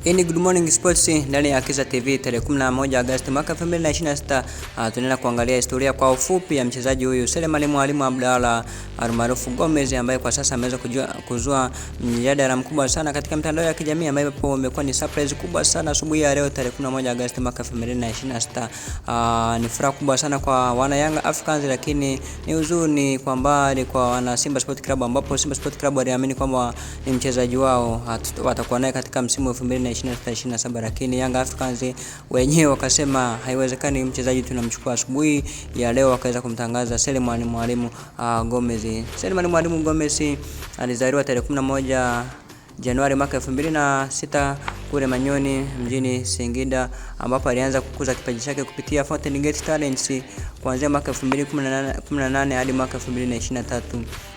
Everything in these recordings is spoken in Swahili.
Hii ni Good Morning Sports ndani ya Kiza TV tarehe 11 Agosti mwaka 2026. Tunaenda kuangalia historia kwa ufupi ya mchezaji huyu Selemani Mwalimu Abdalla almaarufu Gomez, ambaye kwa sasa ameweza kuzua mjadala mkubwa sana katika mitandao ya kijamii, ambayo imekuwa ni surprise kubwa sana asubuhi ya leo tarehe 11 Agosti mwaka 2026. Ni furaha kubwa sana kwa wana Young Africans, lakini ni huzuni kwa mbali kwa wana Simba Sport Club, ambapo Simba Sport Club waliamini kwamba ni mchezaji wao watakuwa naye katika msimu wa 2026-27, lakini Young Africans wenyewe wakasema haiwezekani, mchezaji tunamchukua. Asubuhi ya leo wakaweza kumtangaza Selemani Mwalimu Gomez. Selemani Mwalimu Gomez alizaliwa tarehe 11 Januari mwaka 2006 kule Manyoni mjini Singida, ambapo alianza kukuza kipaji chake kupitia Fountain Gate Talents kuanzia mwaka 2018 hadi mwaka 2023.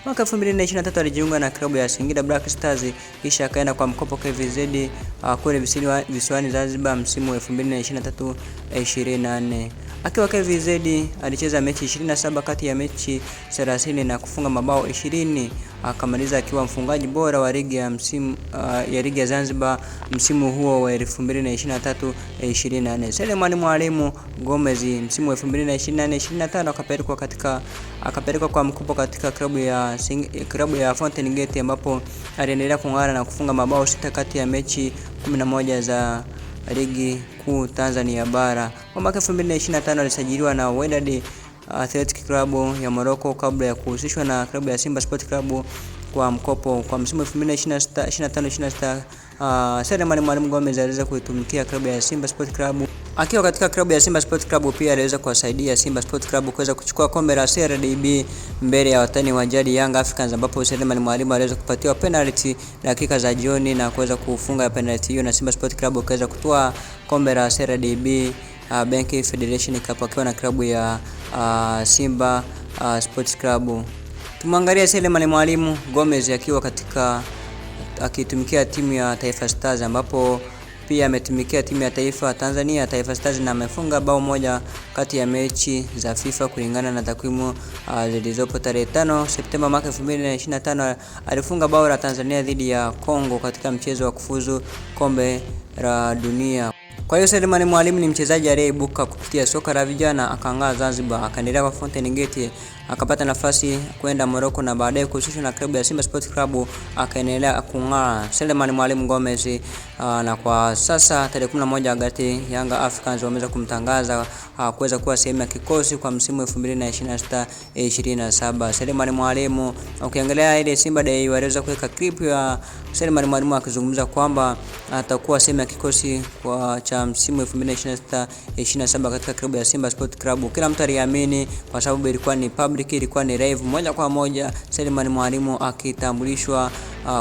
Mwaka 2023 alijiunga na klabu ya Singida Black Stars, kisha akaenda kwa mkopo KVZ kule visiwani Zanzibar msimu wa 2023-24. Akiwa KVZ alicheza mechi 27 kati ya mechi 30 na kufunga mabao 20. Akamaliza akiwa mfungaji bora wa ligi ya ligi ya Zanzibar msimu huo wa 2023-24. Selemani Mwalimu Gomez msimu wa 2024-25 akapelekwa kwa mkopo katika klabu ya Fountain Gate, ambapo aliendelea kung'ara na kufunga mabao 6 kati ya mechi 11 za ligi kuu Tanzania bara. Kwa mwaka 2025 alisajiliwa na Wydad Athletic Club ya Morocco kabla ya kuhusishwa na klabu ya Simba Sport Club kwa mkopo. Kwa msimu 2025-26 Selemani Mwalimu Gomez aliweza kuitumikia klabu ya Simba Sport Club. Akiwa katika klabu ya Simba Sport Club pia aliweza kuwasaidia Simba Sport Club kuweza kuchukua kombe la CRDB mbele ya watani wa jadi Young Africans, ambapo Selemani Mwalimu aliweza kupatiwa penalty dakika za jioni na kuweza kufunga penalty hiyo, na Simba Sport Club kuweza kutoa kombe la CRDB Bank Federation Cup akiwa na klabu ya Simba Sports Club. Tumwangalia Selemani Mwalimu Gomez akitumikia timu ya Taifa Stars, ambapo pia ametumikia timu ya taifa Tanzania Taifa Stars, na amefunga bao moja kati ya mechi za FIFA kulingana na takwimu zilizopo. Tarehe 5 Septemba mwaka 2025 alifunga bao la Tanzania dhidi ya Kongo katika mchezo wa kufuzu kombe la dunia. Kwa hiyo Selemani Mwalimu ni mchezaji aliyeibuka kupitia soka la vijana, akang'aa Zanzibar, akaendelea kwa Fountain Gate, akapata nafasi kwenda Morocco na baadaye kuhusishwa na klabu ya Simba Sport Club, akaendelea kung'aa Selemani Mwalimu Gomez. Na kwa sasa tarehe 11 Agosti Young Africans wameweza kumtangaza kuweza kuwa sehemu ya kikosi kwa msimu wa 2026-27. Selemani Mwalimu, ukiangalia ile Simba Day waliweza kuweka clip ya Selemani Mwalimu akizungumza kwamba atakuwa sehemu ya kikosi cha msimu wa 2026-27 katika klabu ya Simba Sport Club. Kila mtu aliamini kwa sababu ilikuwa ni public, ilikuwa ni live moja kwa moja, Selemani Mwalimu akitambulishwa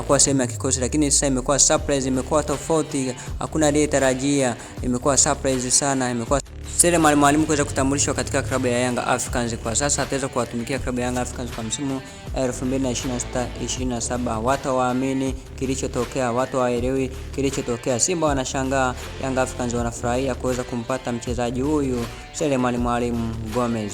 kwa sehemu ya kikosi, lakini sasa imekuwa surprise, imekuwa tofauti, hakuna aliyetarajia, imekuwa surprise sana. Imekuwa Selemani Mwalimu kuweza kutambulishwa katika klabu ya Young Africans. Kwa sasa ataweza kuwatumikia klabu ya Young Africans kwa msimu 2026-27. Watu waamini kilichotokea, watu waelewi kilichotokea. Simba wanashangaa, Young Africans wanafurahia kuweza kumpata mchezaji huyu Selemani Mwalimu Gomez.